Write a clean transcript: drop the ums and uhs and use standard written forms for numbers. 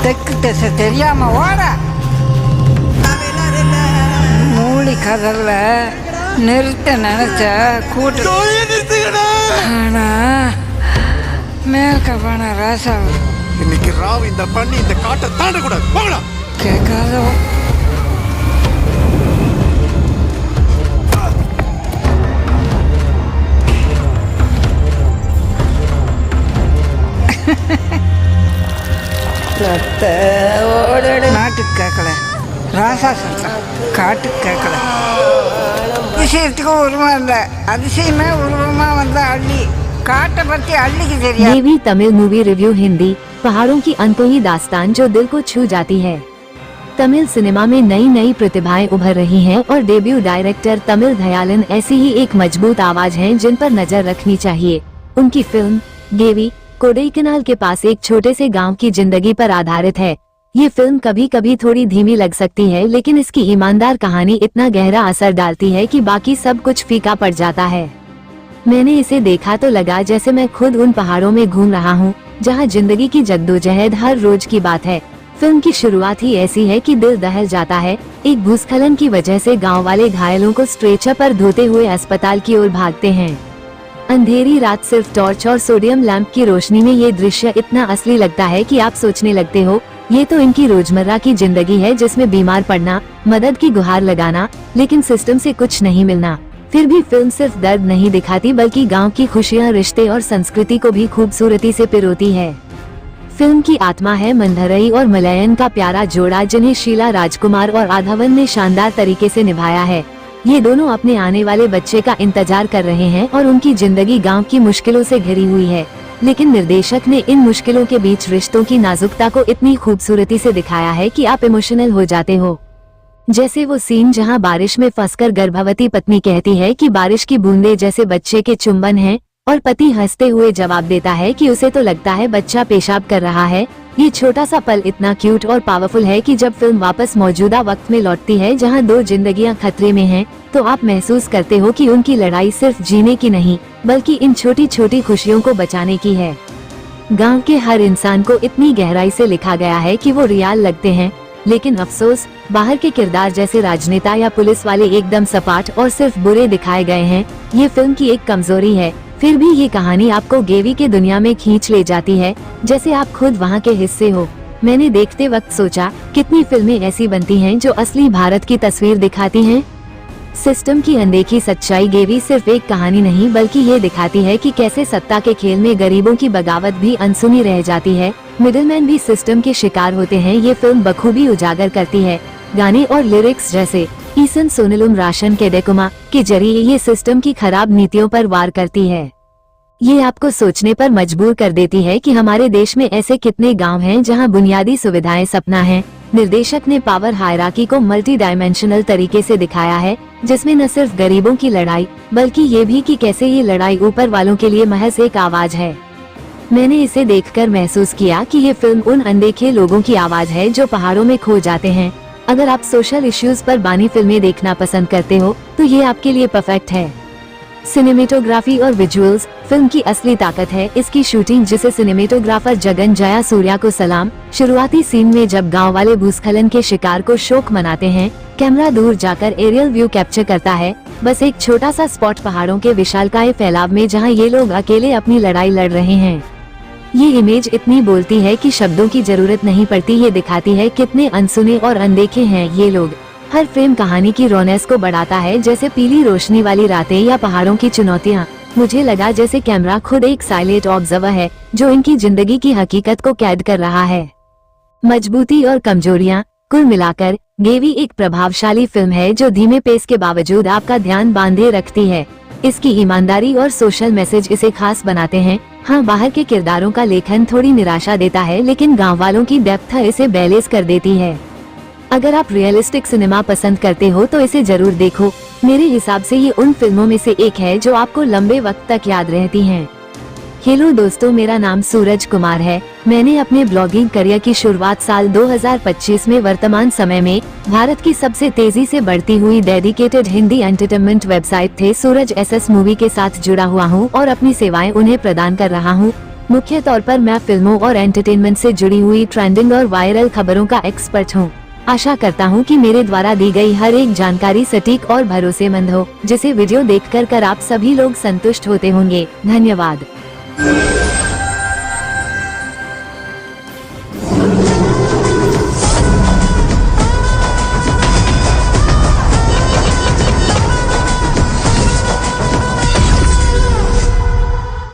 தெற்கு திசை தெரியாம ஓட. மூலி கதல்ல நிறுத்த நினைச்ச கூட்டு. ஆனா மேற்க போன ராசா இன்னைக்கு ராவ் இந்த பண்ணி இந்த காட்டை தாண்டக்கூடாது. போகலாம். கேட்காதோ நாட்டுக்கு கேட்கல, ராசா சொல்ற காட்டுக்கு கேட்கல. அதிசயத்துக்கு உருவம் இல்லை, அதிசயமே உருவமா வந்த அள்ளி काटे पत्ती अल्ली की जरिया। देवी तमिल मूवी रिव्यू हिंदी। पहाड़ों की अनकोही दास्तान जो दिल को छू जाती है। तमिल सिनेमा में नई नई प्रतिभाएं उभर रही हैं और डेब्यू डायरेक्टर तमिल दयालन ऐसी ही एक मजबूत आवाज हैं जिन पर नजर रखनी चाहिए। उनकी फिल्म गेवी कोडाईकनाल के पास एक छोटे से गांव की जिंदगी पर आधारित है। ये फिल्म कभी कभी थोड़ी धीमी लग सकती है, लेकिन इसकी ईमानदार कहानी इतना गहरा असर डालती है कि बाकी सब कुछ फीका पड़ जाता है। मैंने इसे देखा तो लगा जैसे मैं खुद उन पहाड़ों में घूम रहा हूँ जहाँ जिंदगी की जद्दोजहद हर रोज की बात है। फिल्म की शुरुआत ही ऐसी है कि दिल दहल जाता है। एक भूस्खलन की वजह से गांव वाले घायलों को स्ट्रेचर पर धोते हुए अस्पताल की ओर भागते हैं। अंधेरी रात सिर्फ टॉर्च और सोडियम लैंप की रोशनी में ये दृश्य इतना असली लगता है कि आप सोचने लगते हो ये तो इनकी रोजमर्रा की जिंदगी है, जिसमें बीमार पड़ना, मदद की गुहार लगाना, लेकिन सिस्टम से कुछ नहीं मिलना। फिर भी फिल्म सिर्फ दर्द नहीं दिखाती बल्कि गांव की खुशियां, रिश्ते और संस्कृति को भी खूबसूरती से पिरोती है। फिल्म की आत्मा है मंधरई और मलयन का प्यारा जोड़ा, जिन्हें शीला राजकुमार और आधावन ने शानदार तरीके से निभाया है। ये दोनों अपने आने वाले बच्चे का इंतजार कर रहे हैं और उनकी जिंदगी गांव की मुश्किलों से घिरी हुई है, लेकिन निर्देशक ने इन मुश्किलों के बीच रिश्तों की नाजुकता को इतनी खूबसूरती से दिखाया है कि आप इमोशनल हो जाते हो। जैसे वो सीन जहां बारिश में फंसकर गर्भवती पत्नी कहती है कि बारिश की बूंदें जैसे बच्चे के चुंबन हैं, और पति हंसते हुए जवाब देता है कि उसे तो लगता है बच्चा पेशाब कर रहा है। ये छोटा सा पल इतना क्यूट और पावरफुल है कि जब फिल्म वापस मौजूदा वक्त में लौटती है जहां दो जिंदगियां खतरे में हैं, तो आप महसूस करते हो कि उनकी लड़ाई सिर्फ जीने की नहीं बल्कि इन छोटी छोटी खुशियों को बचाने की है। गाँव के हर इंसान को इतनी गहराई से लिखा गया है कि वो रियल लगते हैं, लेकिन अफसोस बाहर के किरदार जैसे राजनेता या पुलिस वाले एकदम सपाट और सिर्फ बुरे दिखाए गए हैं। ये फिल्म की एक कमजोरी है। फिर भी ये कहानी आपको गेवी के दुनिया में खींच ले जाती है, जैसे आप खुद वहाँ के हिस्से हो। मैंने देखते वक्त सोचा कितनी फिल्में ऐसी बनती हैं जो असली भारत की तस्वीर दिखाती हैं। सिस्टम की अनदेखी सच्चाई गेवी सिर्फ एक कहानी नहीं बल्कि ये दिखाती है कि कैसे सत्ता के खेल में गरीबों की बगावत भी अनसुनी रह जाती है, मिडिलमैन भी सिस्टम के शिकार होते हैं। ये फिल्म बखूबी उजागर करती है। गाने और लिरिक्स जैसे ईसन सोनलुम राशन केडेकुमा के जरिए ये सिस्टम की खराब नीतियों पर वार करती है। ये आपको सोचने पर मजबूर कर देती है कि हमारे देश में ऐसे कितने गांव हैं जहां बुनियादी सुविधाएं सपना हैं। निर्देशक ने पावर हायरार्की को मल्टी डायमेंशनल तरीके से दिखाया है, जिसमें न सिर्फ गरीबों की लड़ाई बल्कि ये भी कि कैसे ये लड़ाई ऊपर वालों के लिए महज एक आवाज है। मैंने इसे देखकर महसूस किया कि ये फिल्म उन अनदेखे लोगों की आवाज है जो पहाड़ों में खो जाते हैं। अगर आप सोशल इश्यूज पर बनी फिल्में देखना पसंद करते हो तो ये आपके लिए परफेक्ट है। सिनेमेटोग्राफी और विजुअल्स फिल्म की असली ताकत है। इसकी शूटिंग, जिसे सिनेमेटोग्राफर जगन जया सूर्या को सलाम। शुरुआती सीन में जब गांव वाले भूस्खलन के शिकार को शोक मनाते हैं, कैमरा दूर जाकर एरियल व्यू कैप्चर करता है, बस एक छोटा सा स्पॉट पहाड़ों के विशालकाय फैलाव में जहां ये लोग अकेले अपनी लड़ाई लड़ रहे हैं। ये इमेज इतनी बोलती है कि शब्दों की जरूरत नहीं पड़ती। ये दिखाती है कितने अनसुने और अनदेखे हैं ये लोग। हर फ्रेम कहानी की रौनक को बढ़ाता है, जैसे पीली रोशनी वाली रातें या पहाड़ों की चुनौतियाँ। मुझे लगा जैसे कैमरा खुद एक साइलेंट ऑब्जर्वर है जो इनकी जिंदगी की हकीकत को कैद कर रहा है। मजबूती और कमजोरियाँ कुल मिलाकर गेवी एक प्रभावशाली फिल्म है जो धीमे पेस के बावजूद आपका ध्यान बांधे रखती है। इसकी ईमानदारी और सोशल मैसेज इसे खास बनाते हैं। हाँ, बाहर के किरदारों का लेखन थोड़ी निराशा देता है, लेकिन गाँव वालों की डेप्थ इसे बैलेंस कर देती है। अगर आप रियलिस्टिक सिनेमा पसंद करते हो तो इसे जरूर देखो। मेरे हिसाब से ये उन फिल्मों में से एक है जो आपको लंबे वक्त तक याद रहती हैं। हेलो दोस्तों, मेरा नाम सूरज कुमार है। मैंने अपने ब्लॉगिंग करियर की शुरुआत साल 2025 में वर्तमान समय में भारत की सबसे तेजी से बढ़ती हुई डेडिकेटेड हिंदी एंटरटेनमेंट वेबसाइट थे सूरज एसएस मूवी के साथ जुड़ा हुआ हूँ और अपनी सेवाएं उन्हें प्रदान कर रहा हूँ। मुख्य तौर पर मैं फिल्मों और एंटरटेनमेंट से जुड़ी हुई ट्रेंडिंग और वायरल खबरों का एक्सपर्ट हूँ। आशा करता हूँ कि मेरे द्वारा दी गई हर एक जानकारी सटीक और भरोसेमंद हो, जिसे वीडियो देखकर आप सभी लोग संतुष्ट होते होंगे। धन्यवाद।